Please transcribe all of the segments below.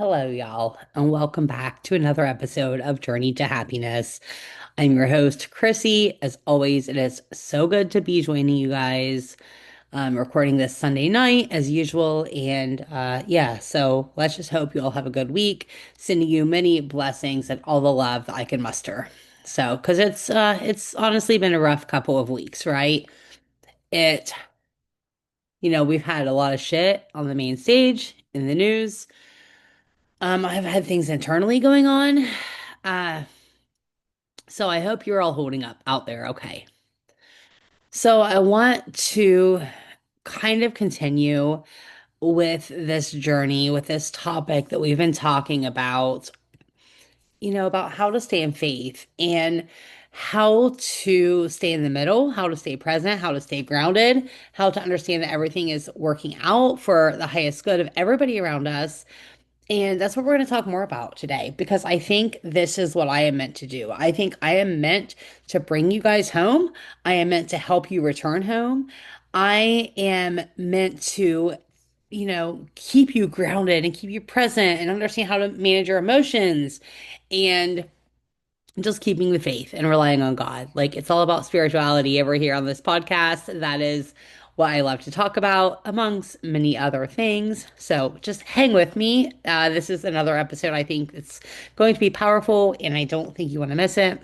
Hello, y'all, and welcome back to another episode of Journey to Happiness. I'm your host, Chrissy. As always, it is so good to be joining you guys. I'm recording this Sunday night as usual, and yeah, so let's just hope you all have a good week. Sending you many blessings and all the love that I can muster. So, because it's honestly been a rough couple of weeks, right? It, we've had a lot of shit on the main stage in the news. I've had things internally going on. Uh, so I hope you're all holding up out there. Okay. So I want to kind of continue with this journey, with this topic that we've been talking about, about how to stay in faith and how to stay in the middle, how to stay present, how to stay grounded, how to understand that everything is working out for the highest good of everybody around us. And that's what we're going to talk more about today because I think this is what I am meant to do. I think I am meant to bring you guys home. I am meant to help you return home. I am meant to, keep you grounded and keep you present and understand how to manage your emotions and just keeping the faith and relying on God. Like it's all about spirituality over here on this podcast. That is what I love to talk about, amongst many other things. So just hang with me. This is another episode I think it's going to be powerful, and I don't think you want to miss it.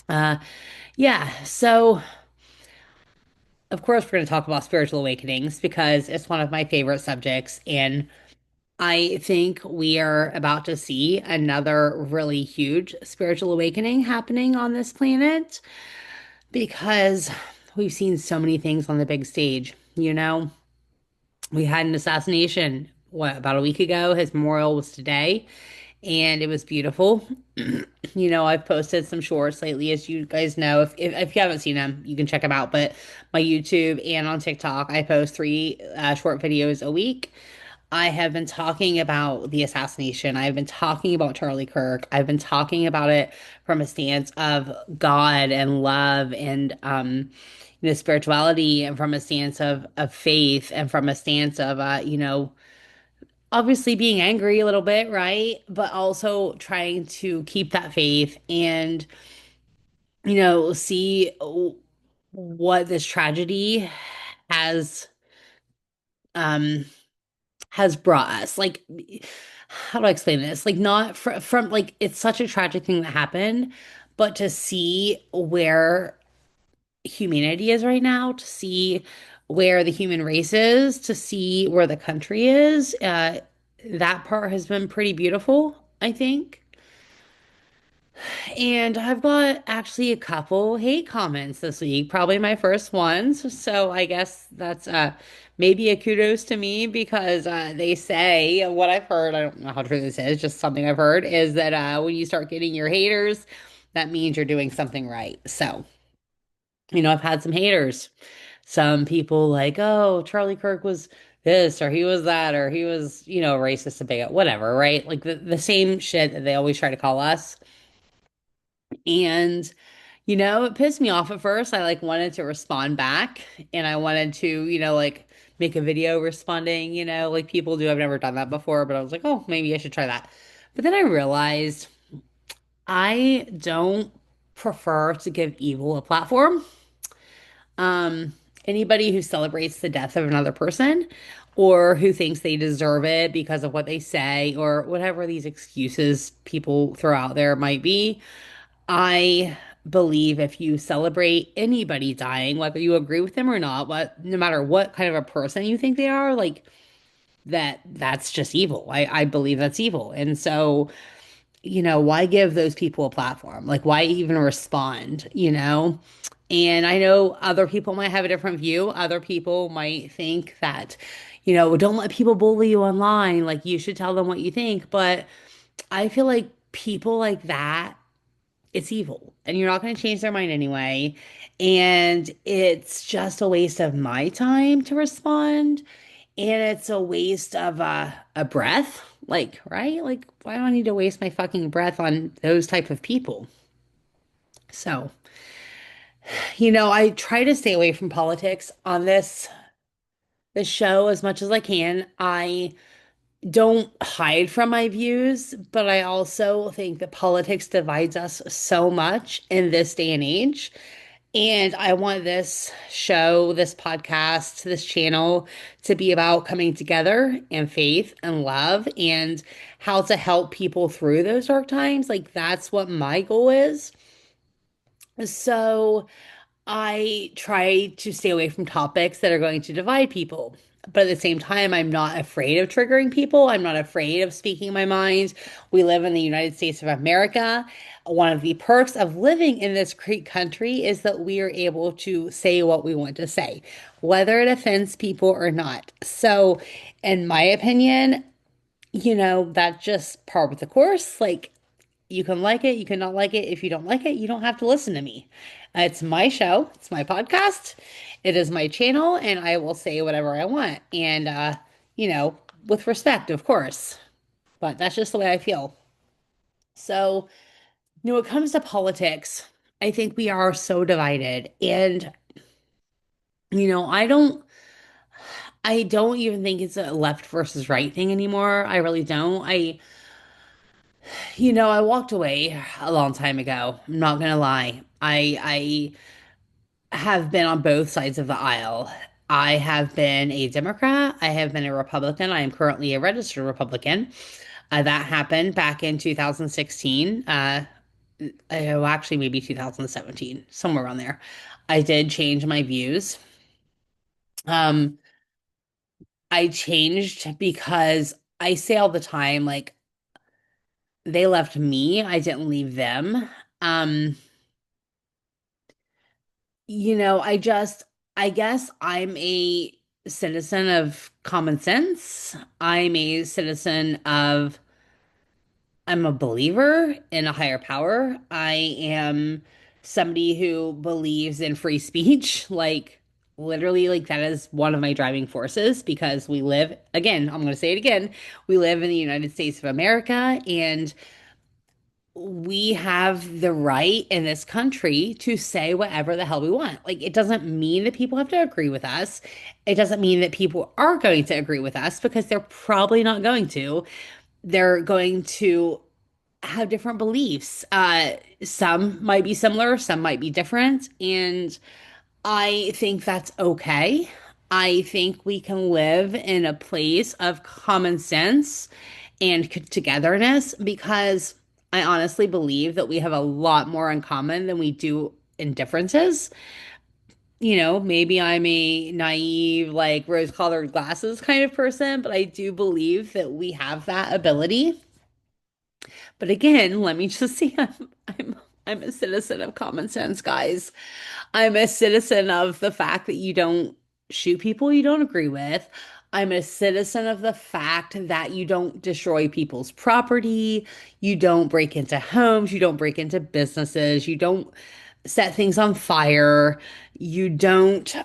Uh, yeah, so of course, we're going to talk about spiritual awakenings because it's one of my favorite subjects. And I think we are about to see another really huge spiritual awakening happening on this planet because we've seen so many things on the big stage. We had an assassination, what, about a week ago? His memorial was today, and it was beautiful. I've posted some shorts lately, as you guys know. If you haven't seen them, you can check them out. But my YouTube and on TikTok, I post three short videos a week. I have been talking about the assassination. I've been talking about Charlie Kirk. I've been talking about it from a stance of God and love and spirituality, and from a stance of faith, and from a stance of obviously being angry a little bit, right? But also trying to keep that faith and see what this tragedy has um has brought us. Like, how do I explain this? Like, not from like it's such a tragic thing that happened, but to see where humanity is right now, to see where the human race is, to see where the country is, that part has been pretty beautiful, I think. And I've got actually a couple hate comments this week, probably my first ones. So I guess that's maybe a kudos to me because they say what I've heard, I don't know how true this is, just something I've heard, is that when you start getting your haters, that means you're doing something right. So, I've had some haters. Some people like, oh, Charlie Kirk was this or he was that or he was, racist, a bigot, whatever, right? Like the same shit that they always try to call us. And, it pissed me off at first. I like wanted to respond back and I wanted to, like make a video responding, like people do. I've never done that before, but I was like, oh, maybe I should try that. But then I realized I don't prefer to give evil a platform. Um, Anybody who celebrates the death of another person or who thinks they deserve it because of what they say or whatever these excuses people throw out there might be, I believe if you celebrate anybody dying, whether you agree with them or not, no matter what kind of a person you think they are, like that's just evil. I believe that's evil. And so, why give those people a platform? Like, why even respond? And I know other people might have a different view. Other people might think that, don't let people bully you online. Like, you should tell them what you think. But I feel like people like that, it's evil and you're not going to change their mind anyway. And it's just a waste of my time to respond. And it's a waste of a breath. Like, right? Like, why do I need to waste my fucking breath on those type of people? So, I try to stay away from politics on this show as much as I can. I don't hide from my views, but I also think that politics divides us so much in this day and age. And I want this show, this podcast, this channel to be about coming together and faith and love and how to help people through those dark times. Like, that's what my goal is. So, I try to stay away from topics that are going to divide people. But at the same time, I'm not afraid of triggering people. I'm not afraid of speaking my mind. We live in the United States of America. One of the perks of living in this great country is that we are able to say what we want to say, whether it offends people or not. So, in my opinion, that's just par with the course. Like, you can like it, you cannot like it. If you don't like it, you don't have to listen to me. It's my show, it's my podcast, it is my channel, and I will say whatever I want. And, you know, with respect, of course. But that's just the way I feel. So, when it comes to politics, I think we are so divided. And, I don't even think it's a left versus right thing anymore. I really don't. I walked away a long time ago. I'm not gonna lie. I have been on both sides of the aisle. I have been a Democrat. I have been a Republican. I am currently a registered Republican. That happened back in 2016. Oh, actually, maybe 2017, somewhere around there. I did change my views. Um, I changed because I say all the time, like, they left me, I didn't leave them. Um, I guess I'm a citizen of common sense. I'm a believer in a higher power. I am somebody who believes in free speech. Like, literally, like, that is one of my driving forces because again, I'm going to say it again, we live in the United States of America, and we have the right in this country to say whatever the hell we want. Like, it doesn't mean that people have to agree with us. It doesn't mean that people are going to agree with us because they're probably not going to. They're going to have different beliefs. Some might be similar, some might be different. And I think that's okay. I think we can live in a place of common sense and togetherness because I honestly believe that we have a lot more in common than we do in differences. Maybe I'm a naive, like rose-colored glasses kind of person, but I do believe that we have that ability. But again, let me just say I'm a citizen of common sense, guys. I'm a citizen of the fact that you don't shoot people you don't agree with. I'm a citizen of the fact that you don't destroy people's property, you don't break into homes, you don't break into businesses, you don't set things on fire, you don't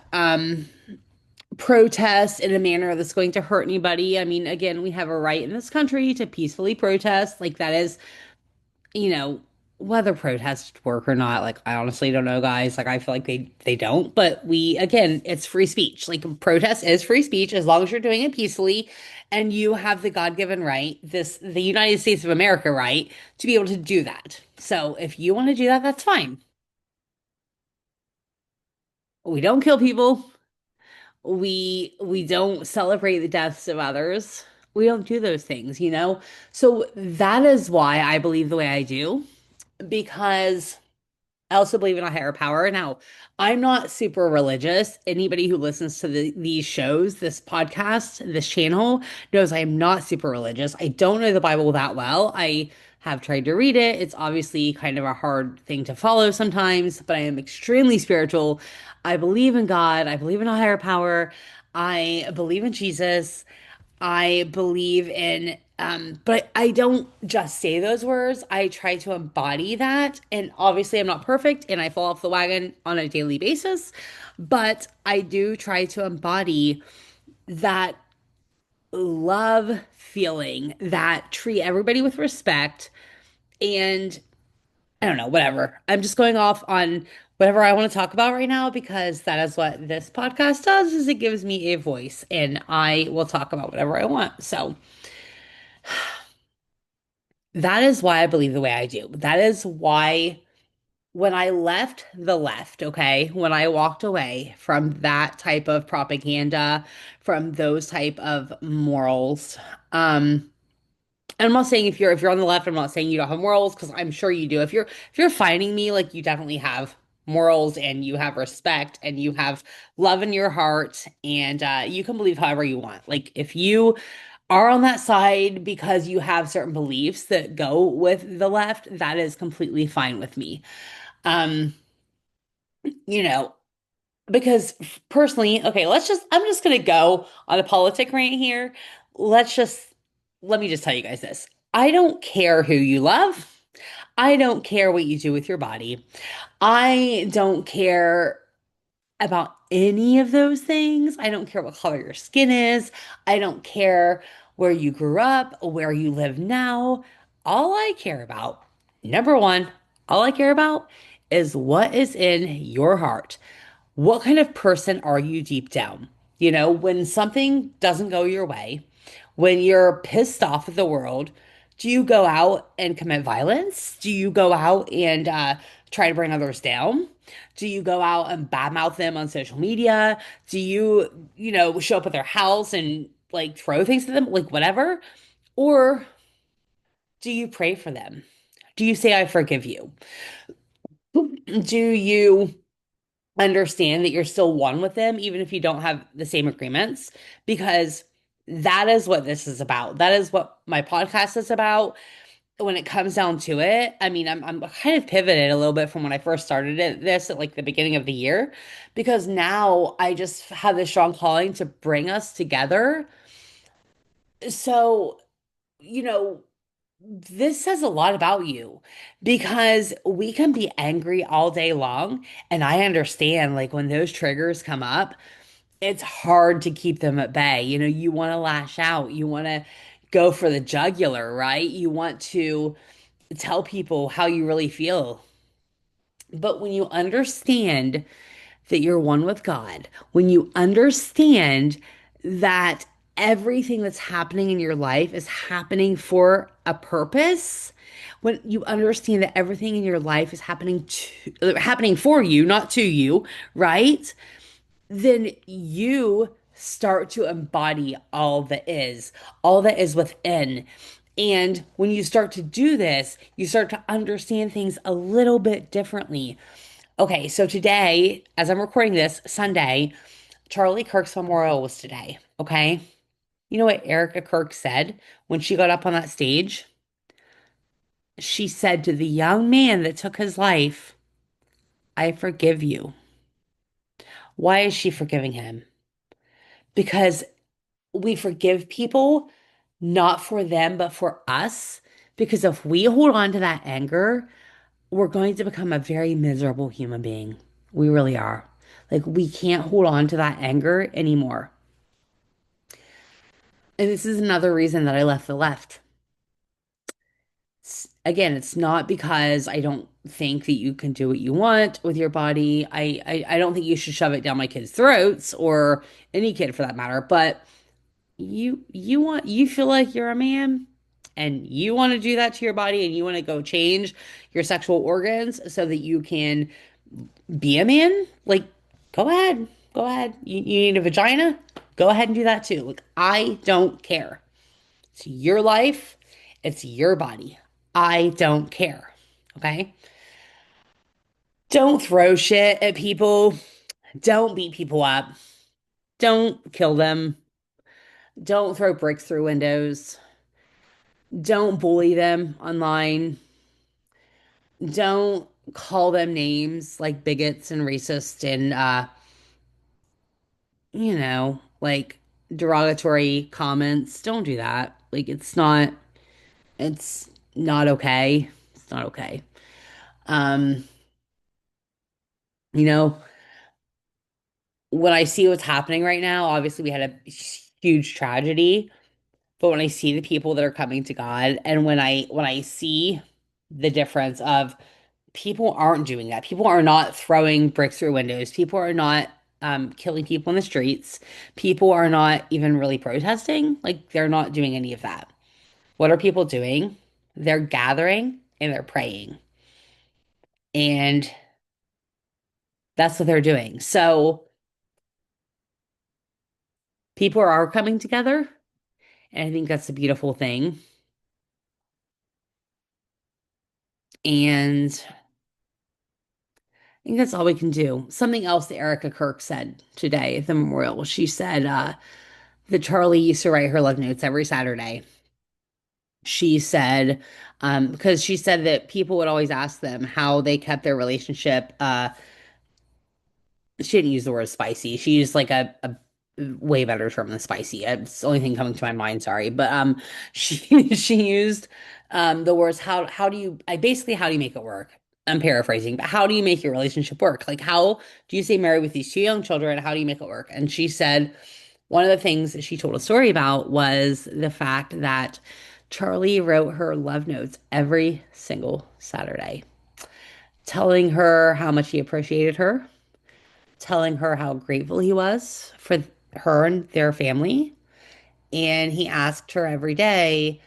protest in a manner that's going to hurt anybody. I mean, again, we have a right in this country to peacefully protest. Like, that is, you know, whether protests work or not, like, I honestly don't know, guys. Like, I feel like they don't, but again, it's free speech. Like, protest is free speech as long as you're doing it peacefully and you have the God-given right, the United States of America right, to be able to do that. So if you want to do that, that's fine. We don't kill people. We don't celebrate the deaths of others. We don't do those things. So that is why I believe the way I do, because I also believe in a higher power. Now, I'm not super religious. Anybody who listens to these shows, this podcast, this channel, knows I am not super religious. I don't know the Bible that well. I have tried to read it. It's obviously kind of a hard thing to follow sometimes, but I am extremely spiritual. I believe in God. I believe in a higher power. I believe in Jesus. I believe in, but I don't just say those words. I try to embody that. And obviously, I'm not perfect and I fall off the wagon on a daily basis, but I do try to embody that love feeling, that treat everybody with respect. And I don't know, whatever. I'm just going off on whatever I want to talk about right now because that is what this podcast does is it gives me a voice and I will talk about whatever I want. So, That is why I believe the way I do. That is why when I left the left, okay, when I walked away from that type of propaganda, from those type of morals, and I'm not saying if you're on the left, I'm not saying you don't have morals because I'm sure you do. If you're fighting me, like you definitely have morals and you have respect and you have love in your heart and you can believe however you want. Like if you are on that side because you have certain beliefs that go with the left, that is completely fine with me. Um, you know, because personally, okay, I'm just gonna go on a politic rant here. Let's just, let me just tell you guys this. I don't care who you love. I don't care what you do with your body. I don't care about any of those things. I don't care what color your skin is. I don't care where you grew up, where you live now. All I care about, number one, all I care about is what is in your heart. What kind of person are you deep down? You know, when something doesn't go your way, when you're pissed off at the world, do you go out and commit violence? Do you go out and try to bring others down? Do you go out and badmouth them on social media? Do you, show up at their house and like throw things at them, like whatever? Or do you pray for them? Do you say, I forgive you? Do you understand that you're still one with them, even if you don't have the same agreements, because that is what this is about. That is what my podcast is about. When it comes down to it, I mean, I'm kind of pivoted a little bit from when I first started this at like the beginning of the year, because now I just have this strong calling to bring us together. So, you know, this says a lot about you because we can be angry all day long. And I understand, like, when those triggers come up, it's hard to keep them at bay. You know, you want to lash out, you want to go for the jugular, right? You want to tell people how you really feel. But when you understand that you're one with God, when you understand that everything that's happening in your life is happening for a purpose, when you understand that everything in your life is happening for you, not to you, right? Then you start to embody all that is within. And when you start to do this, you start to understand things a little bit differently. Okay, so today, as I'm recording this, Sunday, Charlie Kirk's memorial was today. Okay. You know what Erica Kirk said when she got up on that stage? She said to the young man that took his life, I forgive you. Why is she forgiving him? Because we forgive people not for them, but for us. Because if we hold on to that anger, we're going to become a very miserable human being. We really are. Like, we can't hold on to that anger anymore. And this is another reason that I left the left. Again, it's not because I don't think that you can do what you want with your body. I don't think you should shove it down my kids' throats or any kid for that matter. But you feel like you're a man and you want to do that to your body and you want to go change your sexual organs so that you can be a man, like go ahead. Go ahead. You need a vagina? Go ahead and do that too. Like I don't care. It's your life. It's your body. I don't care. Okay? Don't throw shit at people. Don't beat people up. Don't kill them. Don't throw bricks through windows. Don't bully them online. Don't call them names like bigots and racist and like derogatory comments. Don't do that. Like it's not okay. It's not okay. Um, you know, when I see what's happening right now, obviously we had a huge tragedy, but when I see the people that are coming to God and when I see the difference of people aren't doing that. People are not throwing bricks through windows. People are not killing people in the streets. People are not even really protesting. Like they're not doing any of that. What are people doing? They're gathering and they're praying. And that's what they're doing. So people are coming together. And I think that's a beautiful thing. And I think that's all we can do. Something else that Erica Kirk said today at the memorial. She said that Charlie used to write her love notes every Saturday. She said, because she said that people would always ask them how they kept their relationship she didn't use the word spicy. She used like a way better term than spicy. It's the only thing coming to my mind, sorry. But she used the words how do you I basically how do you make it work? I'm paraphrasing, but how do you make your relationship work? Like how do you stay married with these two young children? How do you make it work? And she said one of the things that she told a story about was the fact that Charlie wrote her love notes every single Saturday, telling her how much he appreciated her, telling her how grateful he was for her and their family. And he asked her every day,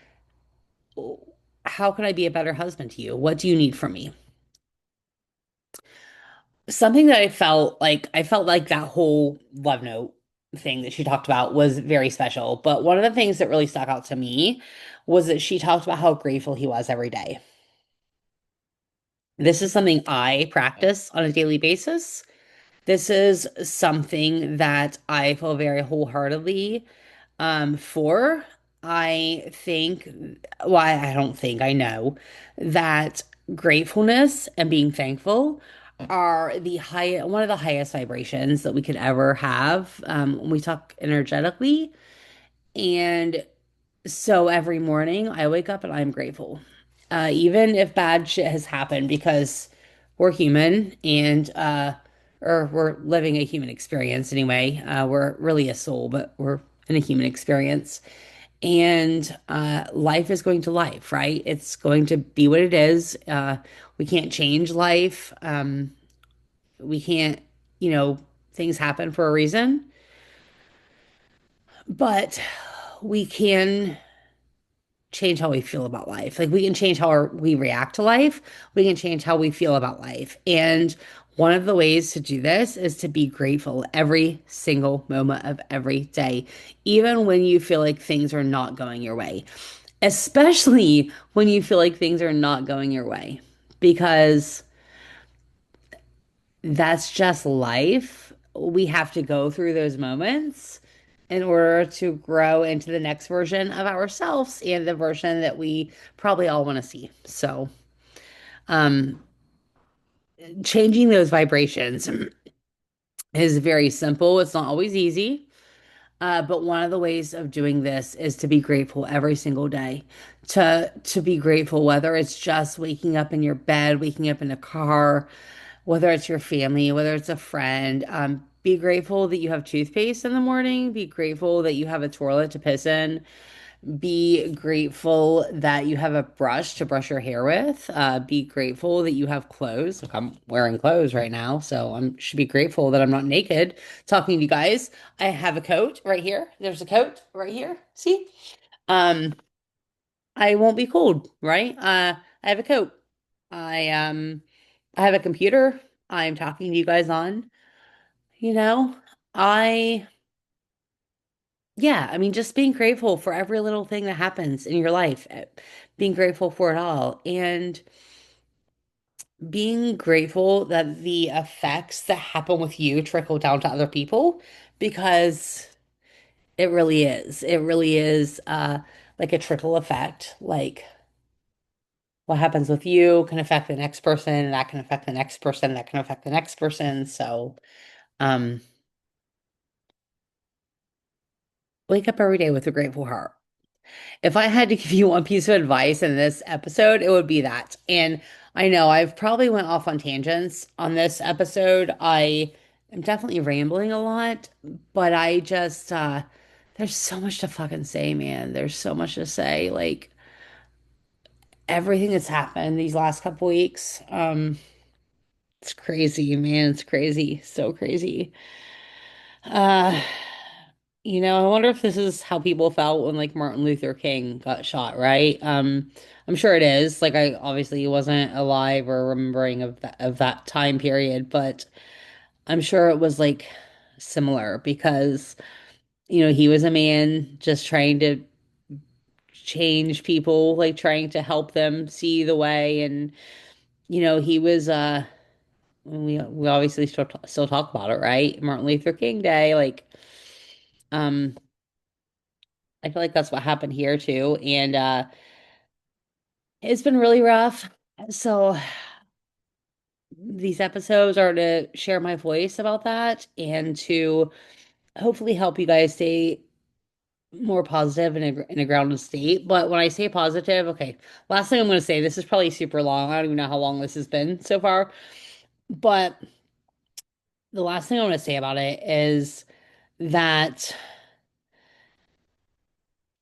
how can I be a better husband to you? What do you need from me? Something that I felt like that whole love note thing that she talked about was very special. But one of the things that really stuck out to me was that she talked about how grateful he was every day. This is something I practice on a daily basis. This is something that I feel very wholeheartedly for. I think, well, I don't think, I know that gratefulness and being thankful are one of the highest vibrations that we could ever have when we talk energetically. And so every morning I wake up and I'm grateful. Even if bad shit has happened because we're human and or we're living a human experience anyway. We're really a soul, but we're in a human experience. And life is going to life, right? It's going to be what it is. We can't change life. We can't, you know, things happen for a reason, but we can change how we feel about life. Like we can change how we react to life. We can change how we feel about life. And one of the ways to do this is to be grateful every single moment of every day, even when you feel like things are not going your way, especially when you feel like things are not going your way, because that's just life. We have to go through those moments in order to grow into the next version of ourselves and the version that we probably all want to see. So, um, changing those vibrations is very simple. It's not always easy. But one of the ways of doing this is to be grateful every single day. To be grateful, whether it's just waking up in your bed, waking up in a car, whether it's your family, whether it's a friend. Be grateful that you have toothpaste in the morning. Be grateful that you have a toilet to piss in. Be grateful that you have a brush to brush your hair with. Be grateful that you have clothes. Like I'm wearing clothes right now, so I should be grateful that I'm not naked talking to you guys. I have a coat right here. There's a coat right here. See? Um, I won't be cold, right? I have a coat. I um I have a computer I'm talking to you guys on, you know. I Yeah, I mean just being grateful for every little thing that happens in your life, being grateful for it all and being grateful that the effects that happen with you trickle down to other people because it really is. It really is like a trickle effect. Like what happens with you can affect the next person, and that can affect the next person, that can affect the next person. So, um, wake up every day with a grateful heart. If I had to give you one piece of advice in this episode, it would be that. And I know I've probably went off on tangents on this episode. I am definitely rambling a lot, but I just there's so much to fucking say, man. There's so much to say. Like everything that's happened these last couple weeks. It's crazy, man. It's crazy. So crazy. Uh I wonder if this is how people felt when like Martin Luther King got shot, right? I'm sure it is. Like I obviously wasn't alive or remembering of that time period, but I'm sure it was like similar because, he was a man just trying to change people, like trying to help them see the way. And, he was we obviously still talk about it, right? Martin Luther King Day, like um I feel like that's what happened here too. And it's been really rough. So these episodes are to share my voice about that and to hopefully help you guys stay more positive in a grounded state. But when I say positive, okay, last thing I'm going to say, this is probably super long. I don't even know how long this has been so far. But the last thing I want to say about it is that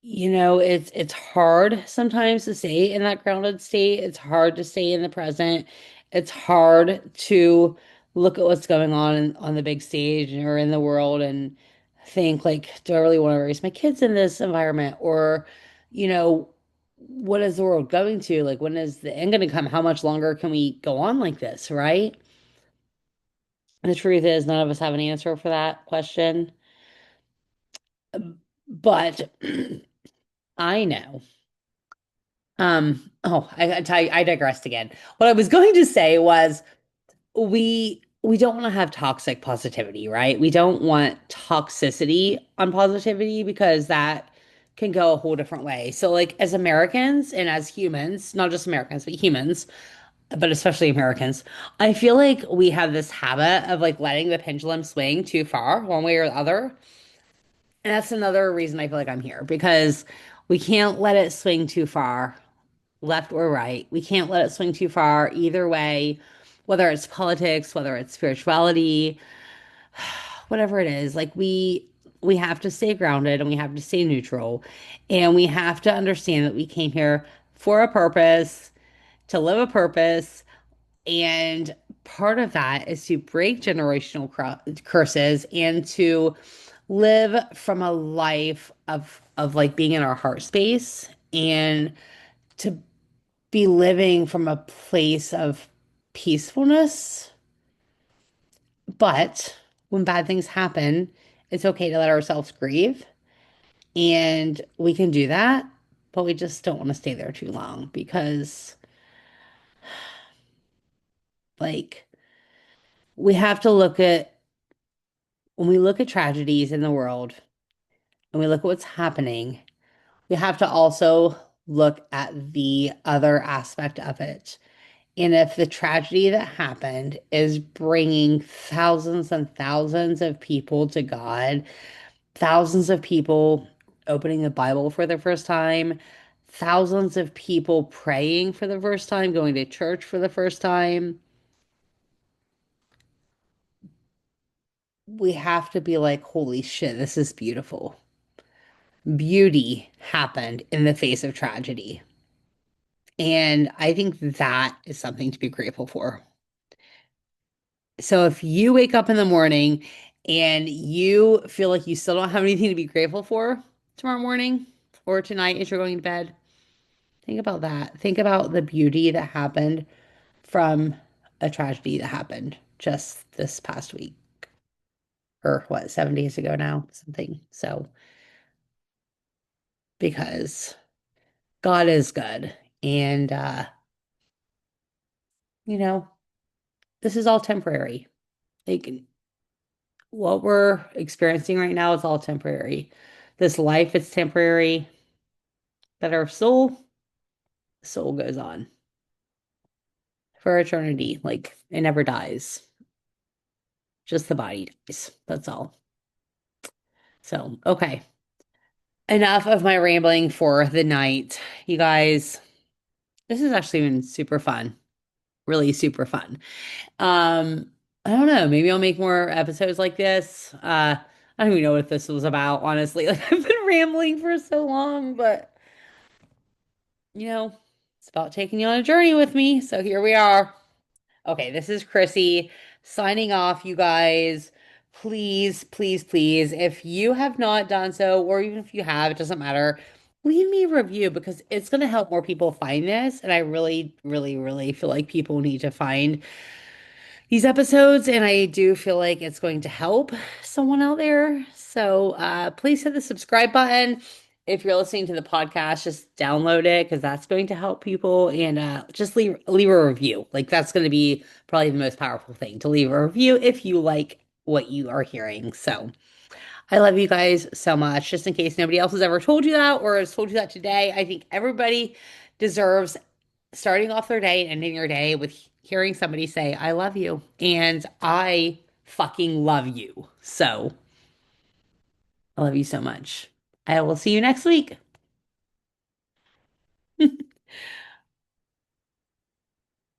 it's hard sometimes to stay in that grounded state. It's hard to stay in the present. It's hard to look at what's going on the big stage or in the world and think like, do I really want to raise my kids in this environment? Or, you know, what is the world going to? Like, when is the end going to come? How much longer can we go on like this, right? And the truth is, none of us have an answer for that question. But I know. I digressed again. What I was going to say was we don't want to have toxic positivity, right? We don't want toxicity on positivity because that can go a whole different way. So like as Americans and as humans, not just Americans, but humans, but especially Americans, I feel like we have this habit of like letting the pendulum swing too far one way or the other. And that's another reason I feel like I'm here because we can't let it swing too far left or right. We can't let it swing too far either way, whether it's politics, whether it's spirituality, whatever it is. Like we have to stay grounded and we have to stay neutral and we have to understand that we came here for a purpose, to live a purpose, and part of that is to break generational curses and to live from a life of like being in our heart space and to be living from a place of peacefulness. But when bad things happen, it's okay to let ourselves grieve. And we can do that, but we just don't want to stay there too long because, like, we have to look at when we look at tragedies in the world and we look at what's happening, we have to also look at the other aspect of it. And if the tragedy that happened is bringing thousands and thousands of people to God, thousands of people opening the Bible for the first time, thousands of people praying for the first time, going to church for the first time, we have to be like, holy shit, this is beautiful. Beauty happened in the face of tragedy. And I think that is something to be grateful for. So if you wake up in the morning and you feel like you still don't have anything to be grateful for tomorrow morning or tonight as you're going to bed, think about that. Think about the beauty that happened from a tragedy that happened just this past week or what, 7 days ago now, something. So, because God is good and you know, this is all temporary. Like what we're experiencing right now is all temporary. This life is temporary, but our soul goes on for eternity. Like it never dies. Just the body dies. That's all. So, okay. Enough of my rambling for the night. You guys, this has actually been super fun. Really super fun. I don't know, maybe I'll make more episodes like this. I don't even know what this was about, honestly. Like I've been rambling for so long, but you know, it's about taking you on a journey with me. So here we are. Okay, this is Chrissy signing off, you guys. Please, please, please, if you have not done so, or even if you have, it doesn't matter, leave me a review because it's going to help more people find this. And I really, really, really feel like people need to find these episodes. And I do feel like it's going to help someone out there. So please hit the subscribe button. If you're listening to the podcast, just download it because that's going to help people. And just leave a review. Like that's going to be probably the most powerful thing to leave a review if you like what you are hearing. So I love you guys so much. Just in case nobody else has ever told you that or has told you that today, I think everybody deserves starting off their day and ending their day with hearing somebody say, I love you. And I fucking love you. So I love you so much. I will see you next week.